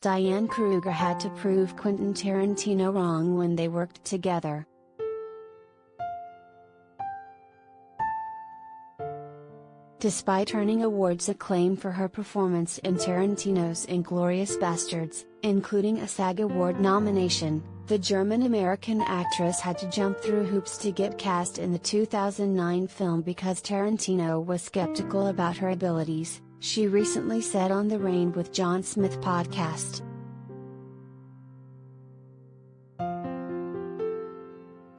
Diane Kruger had to prove Quentin Tarantino wrong when they worked together. Despite earning awards acclaim for her performance in Tarantino's Inglourious Basterds, including a SAG Award nomination, the German-American actress had to jump through hoops to get cast in the 2009 film because Tarantino was skeptical about her abilities, she recently said on the Rain with John Smith podcast.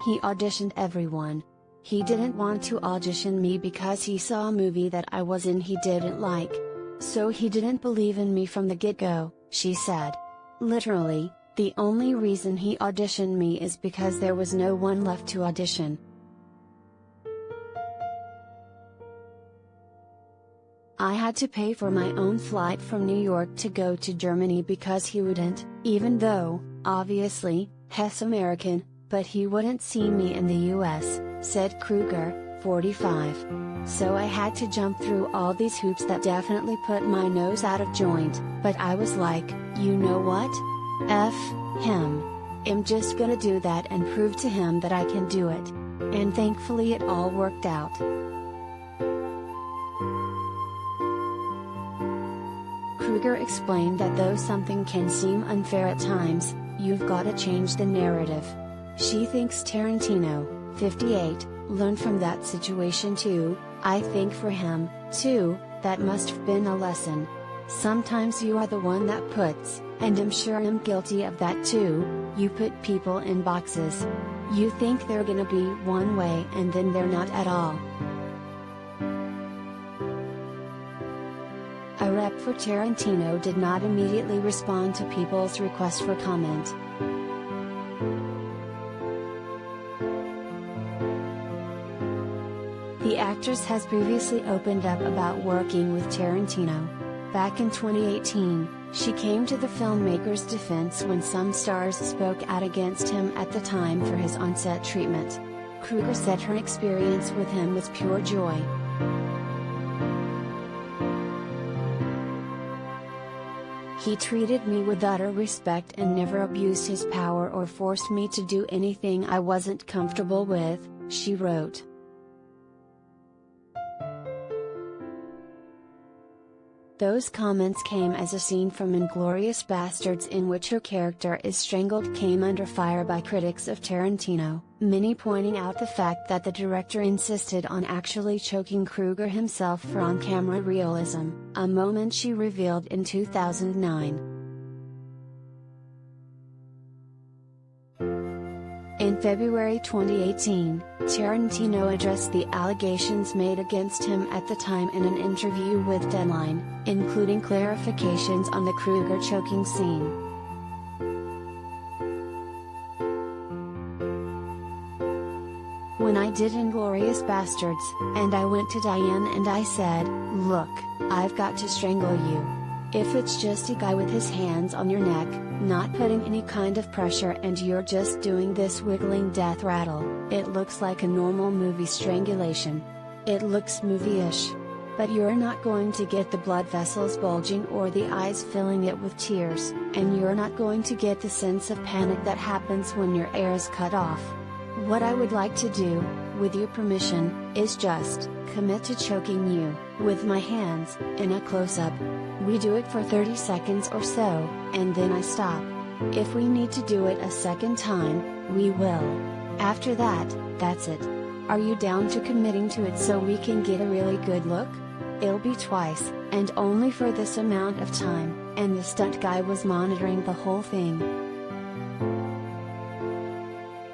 He auditioned everyone. He didn't want to audition me because he saw a movie that I was in he didn't like. So he didn't believe in me from the get-go, she said. Literally, the only reason he auditioned me is because there was no one left to audition. I had to pay for my own flight from New York to go to Germany because he wouldn't, even though, obviously, he's American, but he wouldn't see me in the US, said Kruger, 45. So I had to jump through all these hoops that definitely put my nose out of joint, but I was like, you know what? F him. I'm just gonna do that and prove to him that I can do it. And thankfully it all worked out. Kruger explained that though something can seem unfair at times, you've gotta change the narrative. She thinks Tarantino, 58, learned from that situation too. I think for him, too, that must have been a lesson. Sometimes you are the one that puts, and I'm sure I'm guilty of that too, you put people in boxes. You think they're gonna be one way and then they're not at all. A rep for Tarantino did not immediately respond to people's request for comment. The actress has previously opened up about working with Tarantino. Back in 2018, she came to the filmmaker's defense when some stars spoke out against him at the time for his on-set treatment. Kruger said her experience with him was pure joy. He treated me with utter respect and never abused his power or forced me to do anything I wasn't comfortable with, she wrote. Those comments came as a scene from Inglourious Basterds in which her character is strangled came under fire by critics of Tarantino, many pointing out the fact that the director insisted on actually choking Kruger himself for on-camera realism, a moment she revealed in 2009. In February 2018, Tarantino addressed the allegations made against him at the time in an interview with Deadline, including clarifications on the Kruger choking scene. When I did Inglourious Basterds, and I went to Diane and I said, look, I've got to strangle you. If it's just a guy with his hands on your neck, not putting any kind of pressure and you're just doing this wiggling death rattle, it looks like a normal movie strangulation. It looks movie-ish. But you're not going to get the blood vessels bulging or the eyes filling it with tears, and you're not going to get the sense of panic that happens when your air is cut off. What I would like to do, with your permission, is just commit to choking you, with my hands, in a close-up. We do it for 30 seconds or so, and then I stop. If we need to do it a second time, we will. After that, that's it. Are you down to committing to it so we can get a really good look? It'll be twice, and only for this amount of time, and the stunt guy was monitoring the whole thing.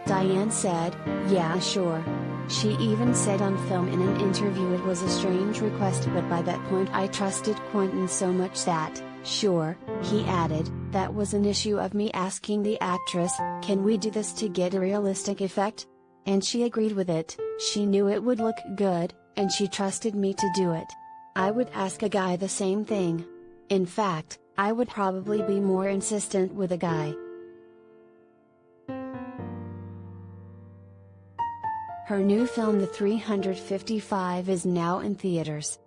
Diane said, yeah sure. She even said on film in an interview it was a strange request, but by that point I trusted Quentin so much that, sure, he added, that was an issue of me asking the actress, can we do this to get a realistic effect? And she agreed with it. She knew it would look good, and she trusted me to do it. I would ask a guy the same thing. In fact, I would probably be more insistent with a guy. Her new film The 355 is now in theaters.